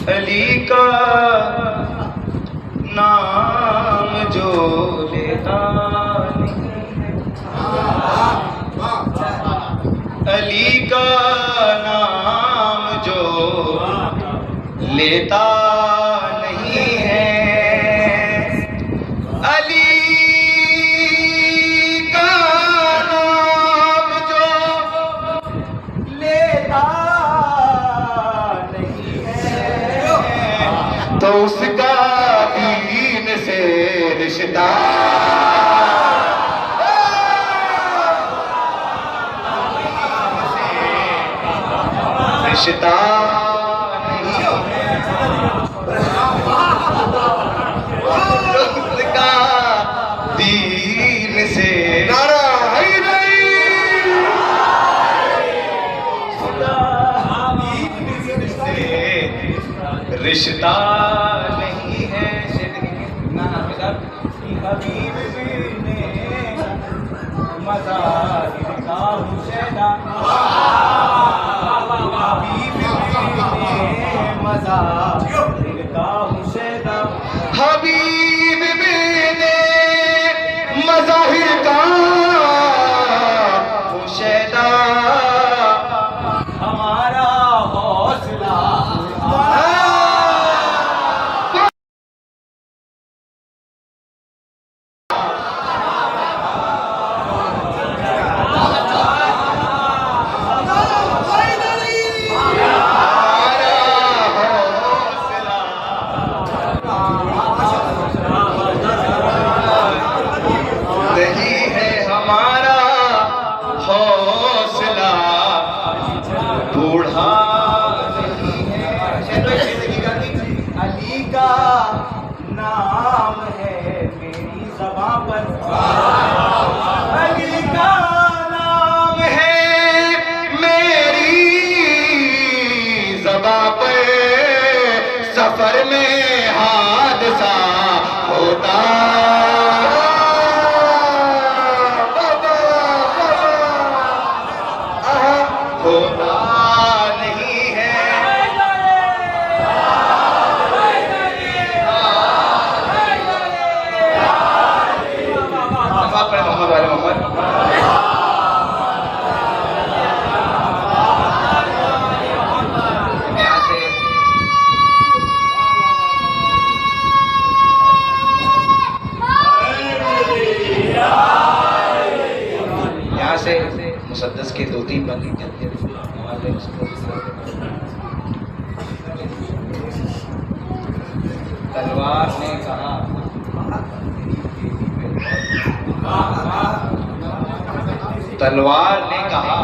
अली का नाम जो लेता अली का नाम जो लेता नहीं है, अली का नाम जो लेता नहीं है, तो उसका दीन से रिश्ता रिश्ता नहीं उसका दीन से नारा रिश्ता नहीं है। हबीब ने मज़ाहिर का हुसैना, हबीब ने मज़ाहिर का हुसैना, हबीब ने मज़ाहिर का हुसैना, हमारा हौसला बूढ़ा नहीं है। अली का नाम है मेरी ज़बां पर, अली का नाम है मेरी ज़बां पर, सफर में हादसा होता मुसद्दस के दो तीन बंदी तलवार ने कहा, तलवार ने कहा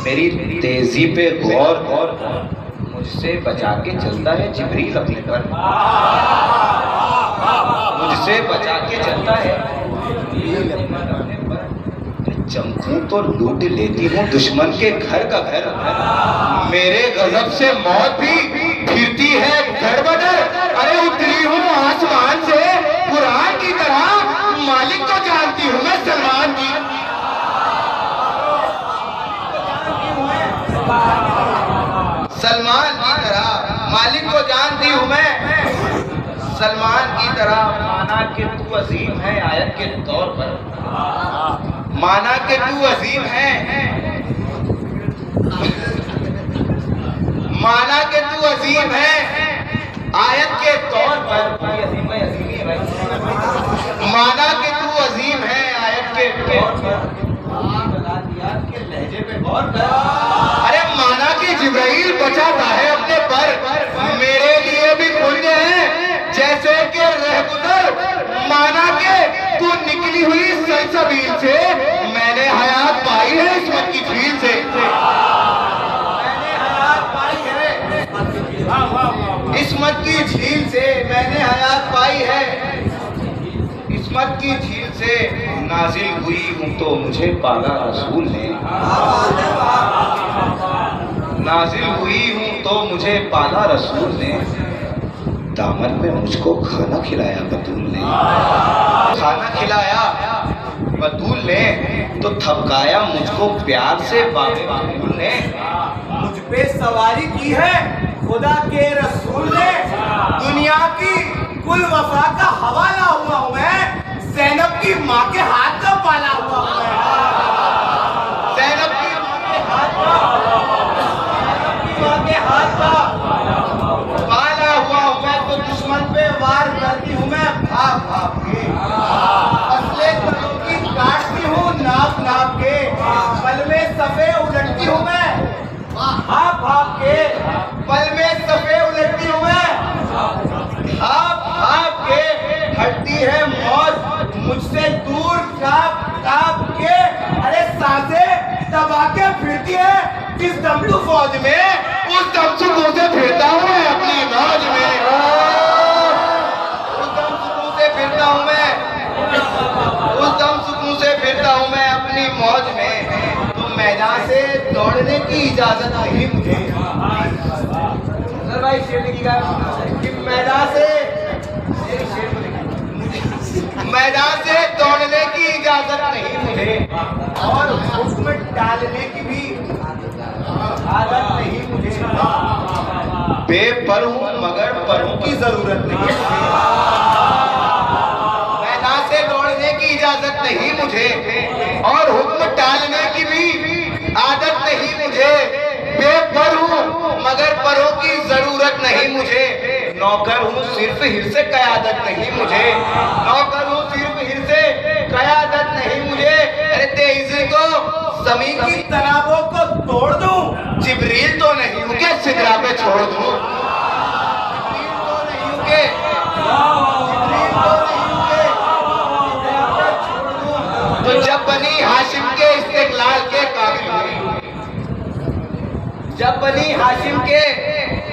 मेरी तेजी पे गौर गौर, मुझसे बचा के चलता है जिब्रील अपने पर, मुझसे बचा के चलता है चमकूं तो लूट लेती हूँ दुश्मन के घर का घर, मेरे गजब से मौत भी फिरती है घर बदर, अरे उतरी हूँ आसमान से कुरान की तरह, मालिक को जानती हूँ मैं सलमान की, सलमान की तरह मालिक को जानती हूँ मैं सलमान की तरह। माना कि तू अजीम है आयत के तौर पर, माना कि तू अजीम है, माना कि तू अजीम है आयत के तौर पर, माना कि तू अजीम है आयत के तौर पर, लहजे पे गौर कर, अरे माना कि जिब्राइल बचाता है अपने पर, मेरे लिए भी पुण्य है जैसे कि रहगुजर, माना के तू निकली हुई सलसबील से मैंने हयात पाई है इस्मत की झील से, मैंने हयात पाई है इस्मत की झील से, मैंने हयात पाई है इस्मत की झील से, नाजिल हुई हूँ तो मुझे पाला रसूल ने, नाजिल हुई हूँ तो मुझे पाला रसूल ने, दामन में मुझको खाना खिलाया बतूल ने, खाना खिलाया बतूल ने, तो थपकाया मुझको प्यार से बाबे बतूल ने, मुझ पे सवारी की है खुदा के रसूल ने दुनिया की कुल वफा का हवाला हुआ हूँ मैं, ज़ैनब की माँ के हाथ का पाला हुआ हूँ मैं। ज़ैनब की माँ के हाथ का पाला हुआ हूँ मैं, तो दुश्मन पे वार करती हूँ मैं भाप भाप के, असले करों की काटती हूँ नाप नाप के, पल में सफे उलटती हूँ मैं भाप भाप के, पल में सफे उलटती हूँ मैं भाप भाप के, हटती है मौत मुझसे दूर काप काप के, अरे सांसें दबा के फिरती है किस दम तू फौज में, उस दम सुकून से फिरता हूँ मैं अपनी मौज में, उस दम सुकून से फिरता हूँ मैं, उस दम सुकून से फिरता हूँ मैं अपनी मौज में। तो मैदान से दौड़ने की इजाजत नहीं मुझे, भाई शेर लिखिएगा कि मैदान से दौड़ने की इजाजत नहीं मुझे, और हुक्म डालने की भी आदत नहीं मुझे, बेपर हूँ मगर परों की जरूरत नहीं है, मैदान से दौड़ने की इजाजत नहीं मुझे, और हुक्म डालने की भी आदत नहीं मुझे, बेपर हूँ मगर परों की जरूरत नहीं मुझे, नौकर हूँ सिर्फ हिर्स कयादत नहीं मुझे, नौकर हूँ सिर्फ हिर्स कयादत नहीं मुझे, अरे तेईस को जमीन की तनावों को तोड़ दूं, जिब्रील तो नहीं हूँ के सिदरा पे छोड़ दूं, जिब्रील तो नहीं हूँ के सिदरा पे छोड़ दूं, तो जब बनी हाशिम के इस्तिकलाल के काबिल हुई, जब बनी हाशिम के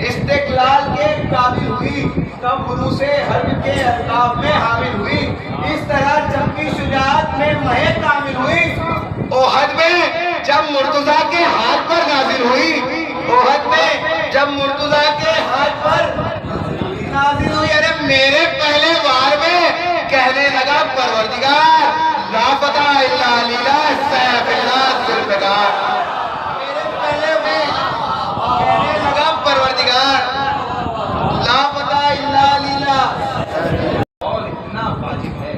इस्तिकलाल के काबिल हुई, तब गुरु से हर्ब के अल्ताफ में हामिल हुई, इस तरह जब की शुजाअत में महे कामिल हुई, ओहद में जब मुर्तजा के हाथ पर नाजिल हुई, ओहद में जब मुर्तजा के हाथ पर नाजिल हुई, अरे मेरे पहले वार में कहने लगा परवरदिगार ला फता इल्ला लीला सैफिल्लाह जुल्फिकार, मेरे पहले में कहने लगा परवरदिगार ला फता इल्ला लीला, और इतना वाजिब है,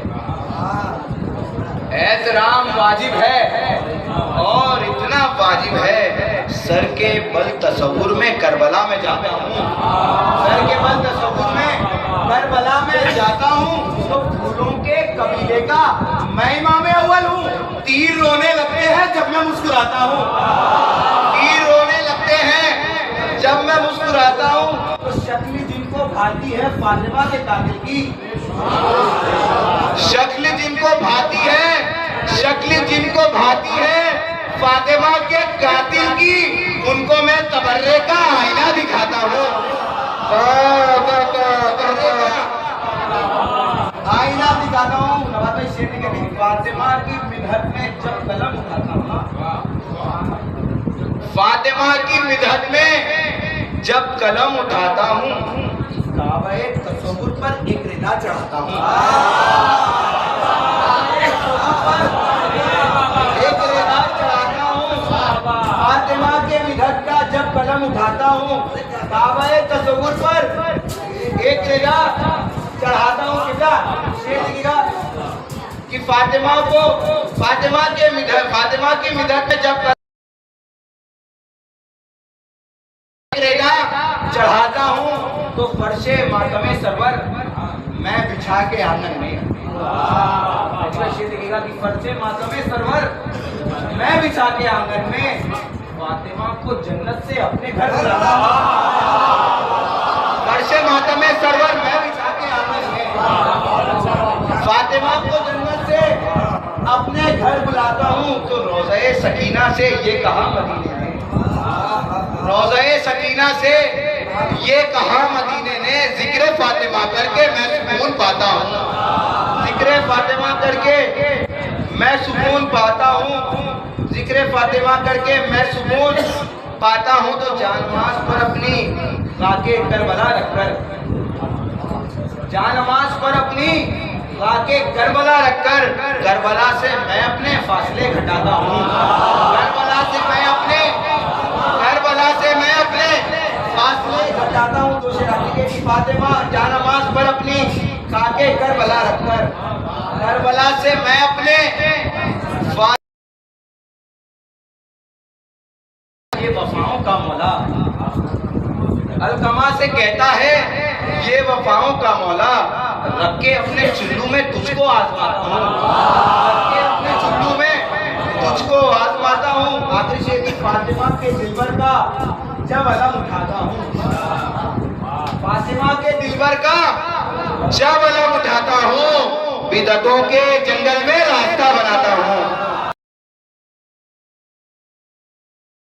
एहतराम वाजिब है, और इतना वाजिब है, सर के बल तसव्वुर में करबला में जाता हूँ, सर के बल तसव्वुर में करबला में जाता हूँ, तो फूलों के कबीले का मैं इमाम अव्वल हूँ, तीर रोने लगते हैं जब मैं मुस्कुराता हूँ, तीर रोने लगते हैं जब मैं मुस्कुराता हूँ, तो शक्ल जिनको भाती है फातिमा के कातिल की, शक्ल जिनको भाती है, शक्ल जिनको भाती है फातिमा के कातिल की, उनको मैं तबर्रे का आईना दिखाता हूँ, आईना दिखाता हूँ। नवाब भाई शेर के फातिमा की मिदहत में जब कलम उठाता हूँ, फातिमा की मिदहत में जब कलम उठाता हूँ, काबे तसव्वुर पर एक रिदा चढ़ाता हूँ, एक रिदा चढ़ाता हूँ, फातिमा के मिदहत का जब कलम उठाता हूँ, काबे तसव्वुर पर एक रिदा चढ़ाता हूँ, कितना शेर लिखिएगा कि फातिमा की मिदहत में जब रेगा चढ़ाता हूँ, तो फर्शे मातमे सरवर मैं बिछा के आंगन में, देखिएगा कि फर्शे मातमे सरवर मैं बिछा के आंगन में, फातिमा को जन्नत से अपने घर बुलाता हूँ, फर्शे मातमे सरवर मैं बिछा के आंगन में, फातिमा को जन्नत से अपने घर बुलाता हूँ, तो रोज़े सकीना से ये कहा मदीने ने, रोज़े सकीना से ये कहा मदीने ने, जिक्र फातिमा करके मैं सुकून पाता हूँ, जिक्र फातिमा करके मैं सुकून पाता हूँ, जिक्र फातिमा करके मैं सुकून पाता हूँ, तो जानमाज पर अपनी खाके करबला रखकर, जानमाज पर अपनी खाके करबला रखकर, करबला से मैं अपने फासले घटाता हूँ, करबला से मैं अपने फासले घटाता करबला रखकर करबला से मैं अपने ये वफाओं का मौला अलकमा से कहता है, ये वफाओं का मौला रख के अपने चुल्लू में तुझको आजमाता हूँ, रख के अपने चुल्लू में तुझको आजमाता हूँ। आखिर शेर फातिमा के दिलबर का जब अलम उठाता हूँ, फातिमा के दिलबर का जब अलम उठाता हूँ, बिदअतों के जंगल में रास्ता बनाता हूँ।